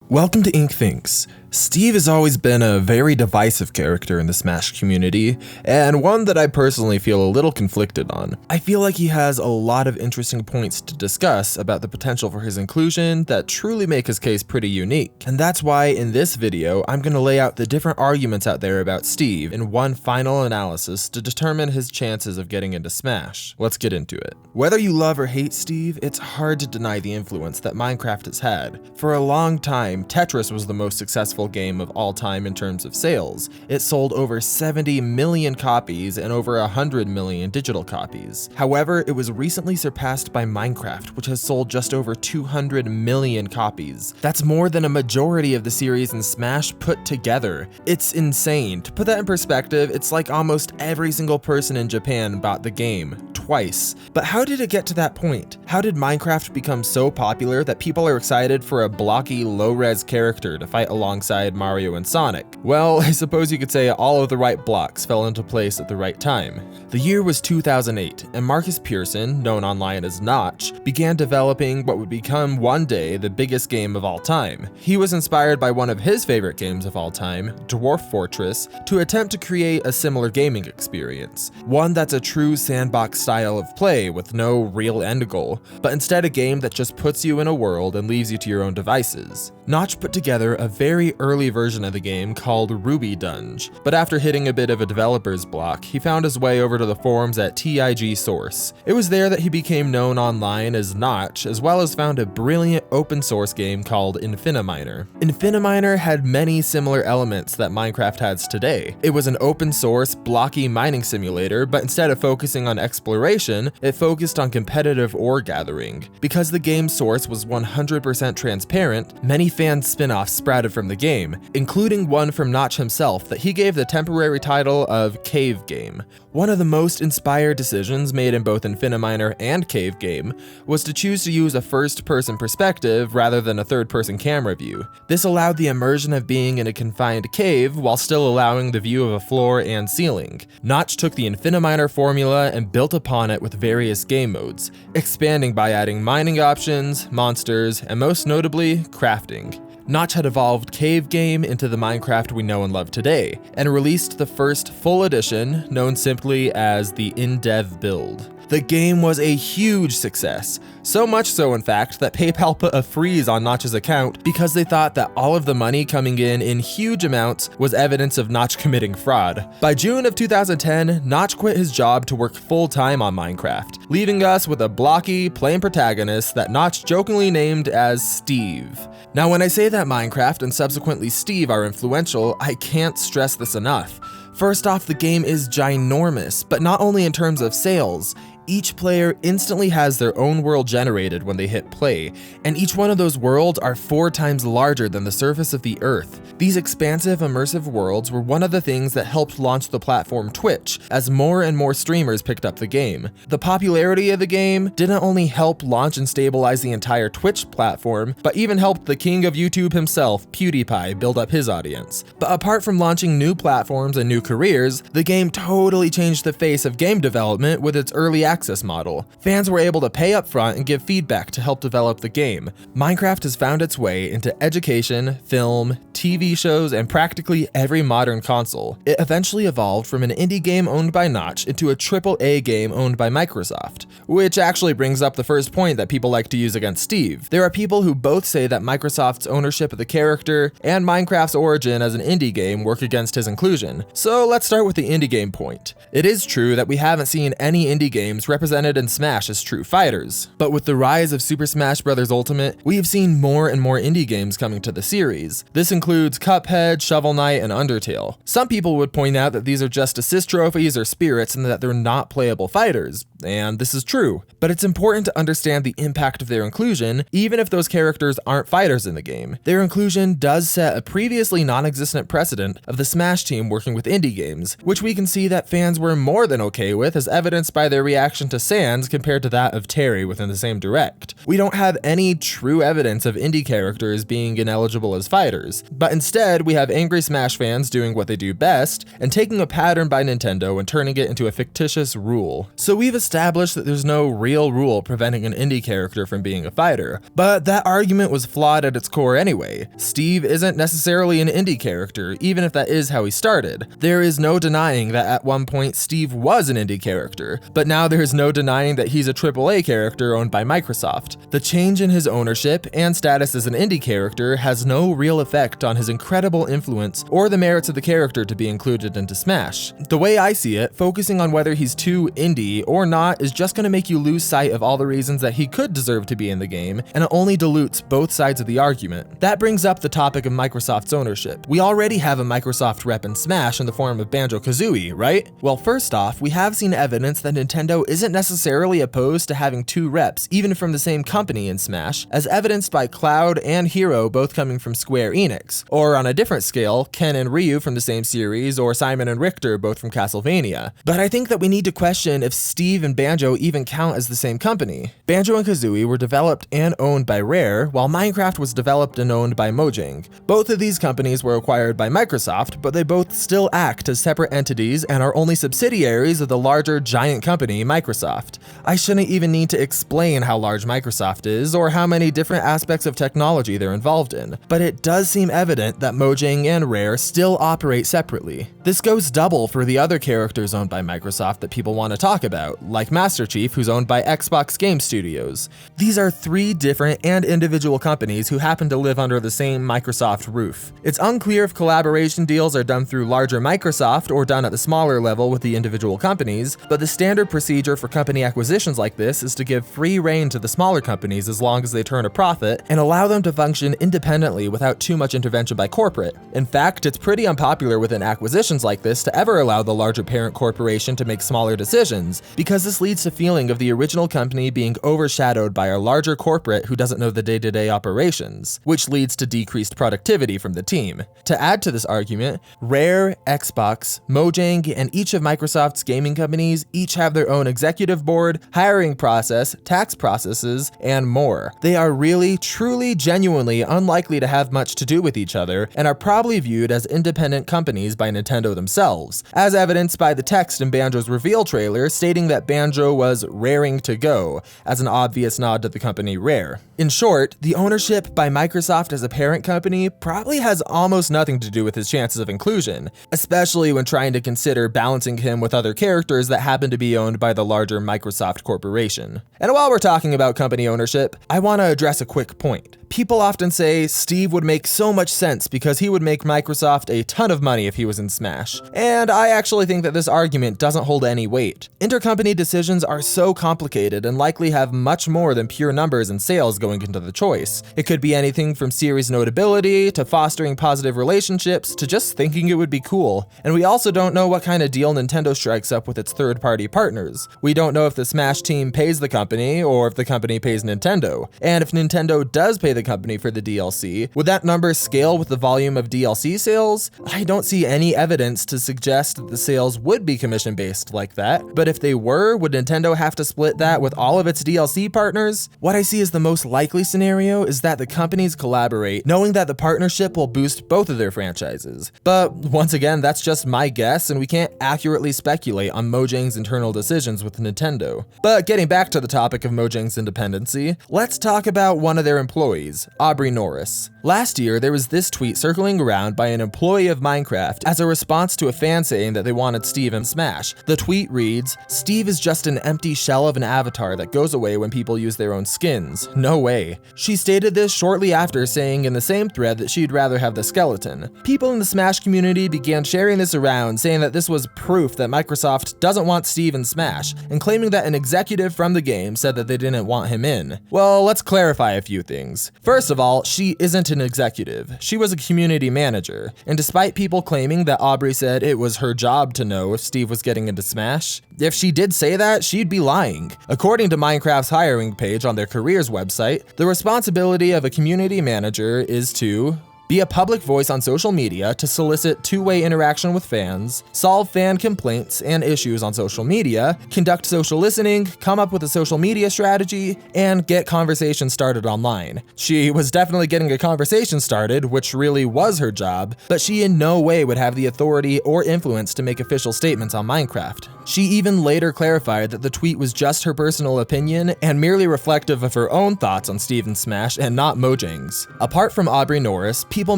Welcome to Ink Thinks. Steve has always been a very divisive character in the Smash community, and one that I personally feel a little conflicted on. I feel like he has a lot of interesting points to discuss about the potential for his inclusion that truly make his case pretty unique. And that's why in this video, I'm going to lay out the different arguments out there about Steve in one final analysis to determine his chances of getting into Smash. Let's get into it. Whether you love or hate Steve, it's hard to deny the influence that Minecraft has had. For a long time, Tetris was the most successful game of all time in terms of sales. It sold over 70 million copies and over 100 million digital copies. However, it was recently surpassed by Minecraft, which has sold just over 200 million copies. That's more than a majority of the series in Smash put together. It's insane. To put that in perspective, it's like almost every single person in Japan bought the game twice. But how did it get to that point? How did Minecraft become so popular that people are excited for a blocky, low-res character to fight alongside Mario and Sonic? Well, I suppose you could say all of the right blocks fell into place at the right time. The year was 2008, and Marcus Pearson, known online as Notch, began developing what would become one day the biggest game of all time. He was inspired by one of his favorite games of all time, Dwarf Fortress, to attempt to create a similar gaming experience. One that's a true sandbox style of play with no real end goal, but instead a game that just puts you in a world and leaves you to your own devices. Notch put together a very early version of the game called Ruby Dunge, but after hitting a bit of a developer's block, he found his way over to the forums at TIG Source. It was there that he became known online as Notch, as well as found a brilliant open source game called Infiniminer. Infiniminer had many similar elements that Minecraft has today. It was an open source, blocky mining simulator, but instead of focusing on exploration, it focused on competitive ore gathering. Because the game's source was 100% transparent, many fan spin-offs sprouted from the game, including one from Notch himself that he gave the temporary title of Cave Game. One of the most inspired decisions made in both Infiniminer and Cave Game was to choose to use a first-person perspective rather than a third-person camera view. This allowed the immersion of being in a confined cave while still allowing the view of a floor and ceiling. Notch took the Infiniminer formula and built upon it with various game modes, expanding by adding mining options, monsters, and most notably, crafting. Notch had evolved Cave Game into the Minecraft we know and love today, and released the first full edition, known simply as the in-dev build. The game was a huge success, so much so in fact that PayPal put a freeze on Notch's account because they thought that all of the money coming in huge amounts was evidence of Notch committing fraud. By June of 2010, Notch quit his job to work full-time on Minecraft, leaving us with a blocky, plain protagonist that Notch jokingly named as Steve. Now when I say that Minecraft and subsequently Steve are influential, I can't stress this enough. First off, the game is ginormous, but not only in terms of sales. Each player instantly has their own world generated when they hit play, and each one of those worlds are 4 times larger than the surface of the Earth. These expansive, immersive worlds were one of the things that helped launch the platform Twitch, as more and more streamers picked up the game. The popularity of the game didn't only help launch and stabilize the entire Twitch platform, but even helped the king of YouTube himself, PewDiePie, build up his audience. But apart from launching new platforms and new careers, the game totally changed the face of game development with its early access model. Fans were able to pay up front and give feedback to help develop the game. Minecraft has found its way into education, film, TV shows, and practically every modern console. It eventually evolved from an indie game owned by Notch into a AAA game owned by Microsoft, which actually brings up the first point that people like to use against Steve. There are people who both say that Microsoft's ownership of the character and Minecraft's origin as an indie game work against his inclusion. So let's start with the indie game point. It is true that we haven't seen any indie games represented in Smash as true fighters, but with the rise of Super Smash Bros. Ultimate, we have seen more and more indie games coming to the series. This includes Cuphead, Shovel Knight, and Undertale. Some people would point out that these are just assist trophies or spirits and that they're not playable fighters, and this is true. But it's important to understand the impact of their inclusion, even if those characters aren't fighters in the game. Their inclusion does set a previously non-existent precedent of the Smash team working with indie games, which we can see that fans were more than okay with, as evidenced by their reaction to Sans compared to that of Terry within the same direct. We don't have any true evidence of indie characters being ineligible as fighters, but instead Instead, we have angry Smash fans doing what they do best and taking a pattern by Nintendo and turning it into a fictitious rule. So we've established that there's no real rule preventing an indie character from being a fighter, but that argument was flawed at its core anyway. Steve isn't necessarily an indie character, even if that is how he started. There is no denying that at one point Steve was an indie character, but now there's no denying that he's a AAA character owned by Microsoft. The change in his ownership and status as an indie character has no real effect on his incredible influence or the merits of the character to be included into Smash. The way I see it, focusing on whether he's too indie or not is just going to make you lose sight of all the reasons that he could deserve to be in the game, and it only dilutes both sides of the argument. That brings up the topic of Microsoft's ownership. We already have a Microsoft rep in Smash in the form of Banjo-Kazooie, right? Well, first off, we have seen evidence that Nintendo isn't necessarily opposed to having two reps, even from the same company in Smash, as evidenced by Cloud and Hero both coming from Square Enix, or on a different scale, Ken and Ryu from the same series, or Simon and Richter both from Castlevania. But I think that we need to question if Steve and Banjo even count as the same company. Banjo and Kazooie were developed and owned by Rare, while Minecraft was developed and owned by Mojang. Both of these companies were acquired by Microsoft, but they both still act as separate entities and are only subsidiaries of the larger giant company, Microsoft. I shouldn't even need to explain how large Microsoft is or how many different aspects of technology they're involved in, but it does seem evident that Mojang and Rare still operate separately. This goes double for the other characters owned by Microsoft that people want to talk about, like Master Chief, who's owned by Xbox Game Studios. These are three different and individual companies who happen to live under the same Microsoft roof. It's unclear if collaboration deals are done through larger Microsoft or done at the smaller level with the individual companies, but the standard procedure for company acquisitions like this is to give free rein to the smaller companies as long as they turn a profit and allow them to function independently without too much intervention by corporate. In fact, it's pretty unpopular within acquisitions like this to ever allow the larger parent corporation to make smaller decisions, because this leads to feeling of the original company being overshadowed by a larger corporate who doesn't know the day-to-day operations, which leads to decreased productivity from the team. To add to this argument, Rare, Xbox, Mojang, and each of Microsoft's gaming companies each have their own executive board, hiring process, tax processes, and more. They are really, truly, genuinely unlikely to have much to do with each other and are probably viewed as independent companies by Nintendo themselves, as evidenced by the text in Banjo's reveal trailer stating that Banjo was raring to go, as an obvious nod to the company Rare. In short, the ownership by Microsoft as a parent company probably has almost nothing to do with his chances of inclusion, especially when trying to consider balancing him with other characters that happen to be owned by the larger Microsoft corporation. And while we're talking about company ownership, I want to address a quick point. People often say Steve would make so much sense because he would make Microsoft a ton of money if he was in Smash, and I actually think that this argument doesn't hold any weight. Intercompany decisions are so complicated and likely have much more than pure numbers and sales going into the choice. It could be anything from series notability to fostering positive relationships to just thinking it would be cool. And we also don't know what kind of deal Nintendo strikes up with its third-party partners. We don't know if the Smash team pays the company or if the company pays Nintendo. And if Nintendo does pay the company for the DLC, would that number scale with the volume of DLC sales? I don't see any evidence to suggest that the sales would be commission-based like that, but if they were, would Nintendo have to split that with all of its DLC partners? What I see as the most likely scenario is that the companies collaborate, knowing that the partnership will boost both of their franchises. But once again, that's just my guess, and we can't accurately speculate on Mojang's internal decisions with Nintendo. But getting back to the topic of Mojang's independency, let's talk about one of their employees, Aubrey Norris. Last year, there was this tweet circling around by an employee of Minecraft as a response to a fan saying that they wanted Steve in Smash. The tweet reads, "Steve is just an empty shell of an avatar that goes away when people use their own skins. No way." She stated this shortly after saying in the same thread that she'd rather have the skeleton. People in the Smash community began sharing this around, saying that this was proof that Microsoft doesn't want Steve in Smash, and claiming that an executive from the game said that they didn't want him in. Well, let's clarify a few things. First of all, she isn't an executive. She was a community manager, and despite people claiming that Aubrey said it was her job to know if Steve was getting into Smash, if she did say that, she'd be lying. According to Minecraft's hiring page on their careers website, the responsibility of a community manager is to be a public voice on social media to solicit two-way interaction with fans, solve fan complaints and issues on social media, conduct social listening, come up with a social media strategy, and get conversations started online. She was definitely getting a conversation started, which really was her job, but she in no way would have the authority or influence to make official statements on Minecraft. She even later clarified that the tweet was just her personal opinion and merely reflective of her own thoughts on Steve and Smash and not Mojang's. Apart from Aubrey Norris, people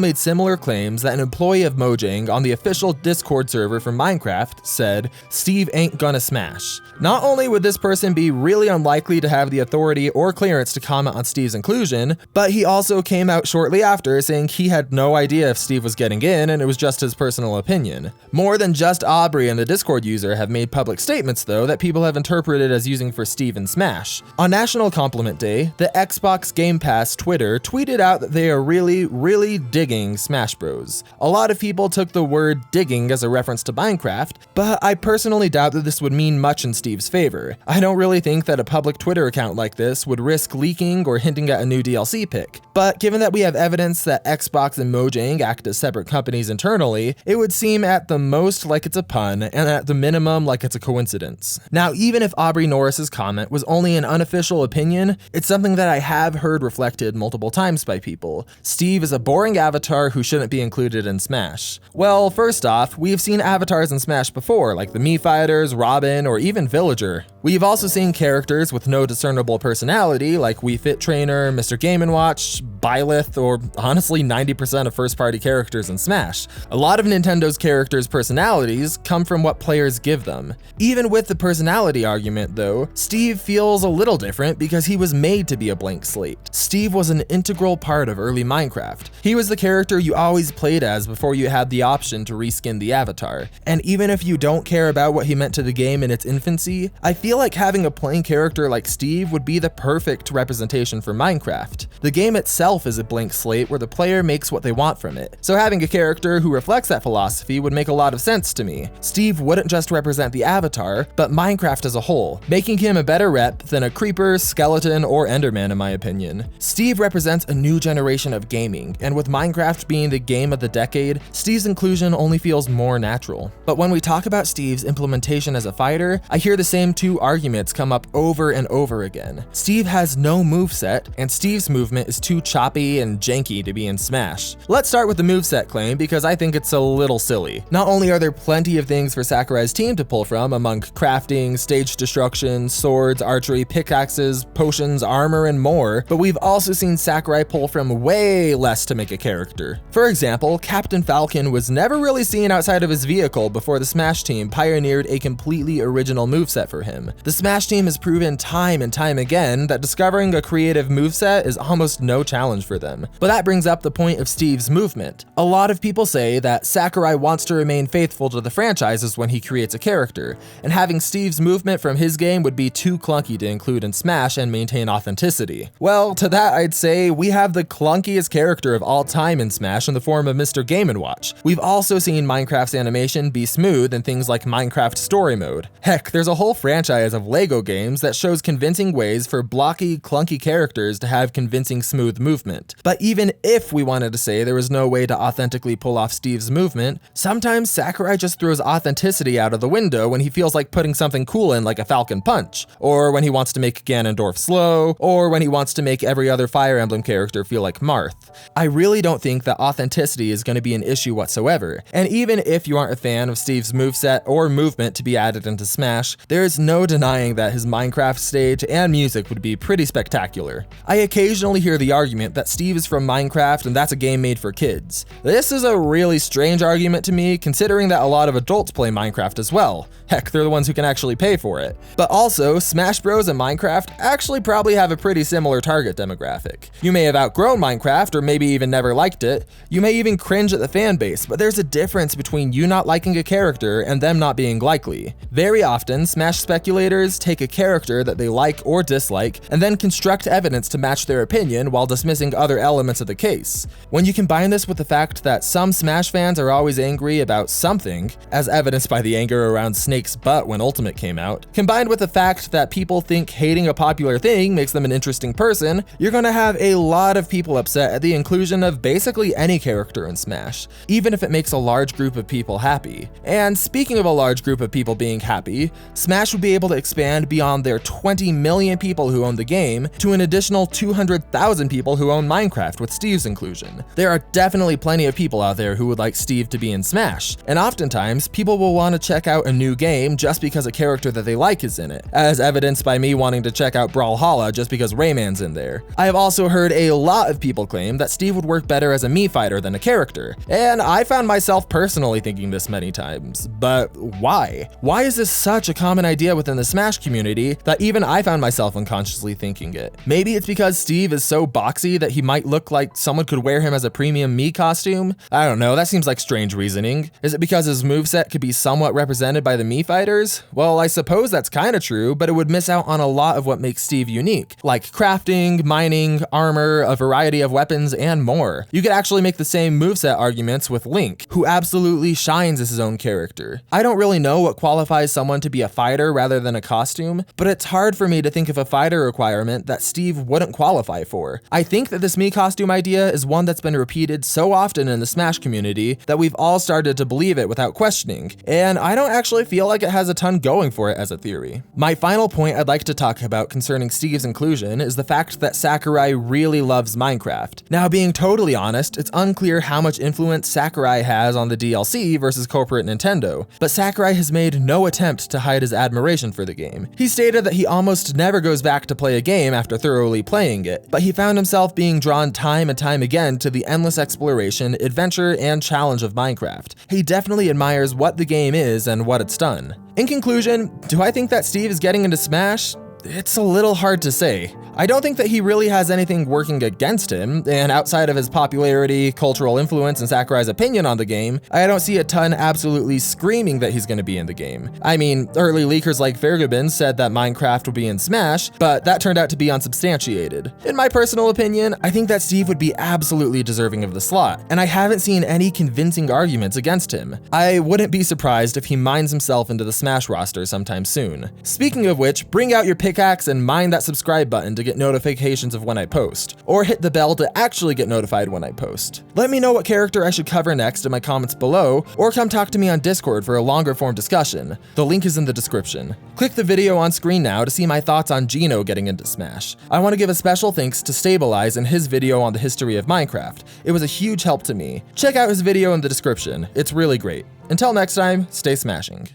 made similar claims that an employee of Mojang on the official Discord server for Minecraft said, "Steve ain't gonna smash." Not only would this person be really unlikely to have the authority or clearance to comment on Steve's inclusion, but he also came out shortly after saying he had no idea if Steve was getting in and it was just his personal opinion. More than just Aubrey and the Discord user have made public statements though that people have interpreted as using for Steve and Smash. On National Compliment Day, the Xbox Game Pass Twitter tweeted out that they are really digging Smash Bros. A lot of people took the word digging as a reference to Minecraft, but I personally doubt that this would mean much in Steve's favor. I don't really think that a public Twitter account like this would risk leaking or hinting at a new DLC pick. But given that we have evidence that Xbox and Mojang act as separate companies internally, it would seem at the most like it's a pun and at the minimum like it's a coincidence. Now, even if Aubrey Norris's comment was only an unofficial opinion, it's something that I have heard reflected multiple times by people. Steve is a boring avatar who shouldn't be included in Smash. Well, first off, we've seen avatars in Smash before, like the Mii Fighters, Robin, or even Villager. We've also seen characters with no discernible personality, like Wii Fit Trainer, Mr. Game & Watch, Byleth, or honestly 90% of first-party characters in Smash. A lot of Nintendo's characters' personalities come from what players give them. Even with the personality argument, though, Steve feels a little different because he was made to be a blank slate. Steve was an integral part of early Minecraft. He was the character you always played as before you had the option to reskin the avatar. And even if you don't care about what he meant to the game in its infancy, I feel like having a playing character like Steve would be the perfect representation for Minecraft. The game itself is a blank slate where the player makes what they want from it, so having a character who reflects that philosophy would make a lot of sense to me. Steve wouldn't just represent the avatar, but Minecraft as a whole, making him a better rep than a creeper, skeleton, or enderman in my opinion. Steve represents a new generation of gaming, and with Minecraft being the game of the decade, Steve's inclusion only feels more natural. But when we talk about Steve's implementation as a fighter, I hear the same two arguments come up over and over again. Steve has no moveset, and Steve's movement is too choppy and janky to be in Smash. Let's start with the moveset claim because I think it's a little silly. Not only are there plenty of things for Sakurai's team to pull from among crafting, stage destruction, swords, archery, pickaxes, potions, armor, and more, but we've also seen Sakurai pull from way less to make a character. For example, Captain Falcon was never really seen outside of his vehicle before the Smash team pioneered a completely original moveset for him. The Smash team has proven time and time again that discovering a creative moveset is almost no challenge for them. But that brings up the point of Steve's movement. A lot of people say that Sakurai wants to remain faithful to the franchises when he creates a character, and having Steve's movement from his game would be too clunky to include in Smash and maintain authenticity. Well, to that I'd say we have the clunkiest character of all time in Smash in the form of Mr. Game & Watch. We've also seen Minecraft's animation be smooth in things like Minecraft Story Mode. Heck, there's a whole franchise of LEGO games that shows convincing ways for blocky, clunky characters to have convincing smooth movement. But even if we wanted to say there was no way to authentically pull off Steve's movement, sometimes Sakurai just throws authenticity out of the window when he feels like putting something cool in like a Falcon Punch, or when he wants to make Ganondorf slow, or when he wants to make every other Fire Emblem character feel like Marth. I really don't think that authenticity is going to be an issue whatsoever, and even if you aren't a fan of Steve's moveset or movement to be added into Smash, there is no denying that his Minecraft stage and music would be pretty spectacular. I occasionally hear the argument that Steve is from Minecraft and that's a game made for kids. This is a really strange argument to me, considering that a lot of adults play Minecraft as well. Heck, they're the ones who can actually pay for it. But also, Smash Bros and Minecraft actually probably have a pretty similar target demographic. You may have outgrown Minecraft or maybe even never liked it. You may even cringe at the fan base, but there's a difference between you not liking a character and them not being likely. Very often, Smash speculators manipulators take a character that they like or dislike and then construct evidence to match their opinion while dismissing other elements of the case. When you combine this with the fact that some Smash fans are always angry about something, as evidenced by the anger around Snake's butt when Ultimate came out, combined with the fact that people think hating a popular thing makes them an interesting person, you're gonna have a lot of people upset at the inclusion of basically any character in Smash, even if it makes a large group of people happy. And speaking of a large group of people being happy, Smash would be able to expand beyond their 20 million people who own the game to an additional 200,000 people who own Minecraft with Steve's inclusion. There are definitely plenty of people out there who would like Steve to be in Smash, and oftentimes people will want to check out a new game just because a character that they like is in it, as evidenced by me wanting to check out Brawlhalla just because Rayman's in there. I have also heard a lot of people claim that Steve would work better as a Mii fighter than a character, and I found myself personally thinking this many times, but why? Why is this such a common idea within the Smash community that even I found myself unconsciously thinking it? Maybe it's because Steve is so boxy that he might look like someone could wear him as a premium Mii costume? I don't know, that seems like strange reasoning. Is it because his moveset could be somewhat represented by the Mii fighters? Well, I suppose that's kinda true, but it would miss out on a lot of what makes Steve unique, like crafting, mining, armor, a variety of weapons, and more. You could actually make the same moveset arguments with Link, who absolutely shines as his own character. I don't really know what qualifies someone to be a fighter rather than a costume, but it's hard for me to think of a fighter requirement that Steve wouldn't qualify for. I think that this Mii costume idea is one that's been repeated so often in the Smash community that we've all started to believe it without questioning, and I don't actually feel like it has a ton going for it as a theory. My final point I'd like to talk about concerning Steve's inclusion is the fact that Sakurai really loves Minecraft. Now, being totally honest, it's unclear how much influence Sakurai has on the DLC versus corporate Nintendo, but Sakurai has made no attempt to hide his admiration for the game. He stated that he almost never goes back to play a game after thoroughly playing it, but he found himself being drawn time and time again to the endless exploration, adventure, and challenge of Minecraft. He definitely admires what the game is and what it's done. In conclusion, do I think that Steve is getting into Smash? It's a little hard to say. I don't think that he really has anything working against him, and outside of his popularity, cultural influence, and Sakurai's opinion on the game, I don't see a ton absolutely screaming that he's gonna be in the game. I mean, early leakers like Fairgabin said that Minecraft would be in Smash, but that turned out to be unsubstantiated. In my personal opinion, I think that Steve would be absolutely deserving of the slot, and I haven't seen any convincing arguments against him. I wouldn't be surprised if he mines himself into the Smash roster sometime soon. Speaking of which, bring out your pickaxe and mine that subscribe button to get notifications of when I post, or hit the bell to actually get notified when I post. Let me know what character I should cover next in my comments below, or come talk to me on Discord for a longer form discussion. The link is in the description. Click the video on screen now to see my thoughts on Geno getting into Smash. I want to give a special thanks to Stabilize in his video on the history of Minecraft. It was a huge help to me. Check out his video in the description, it's really great. Until next time, stay smashing.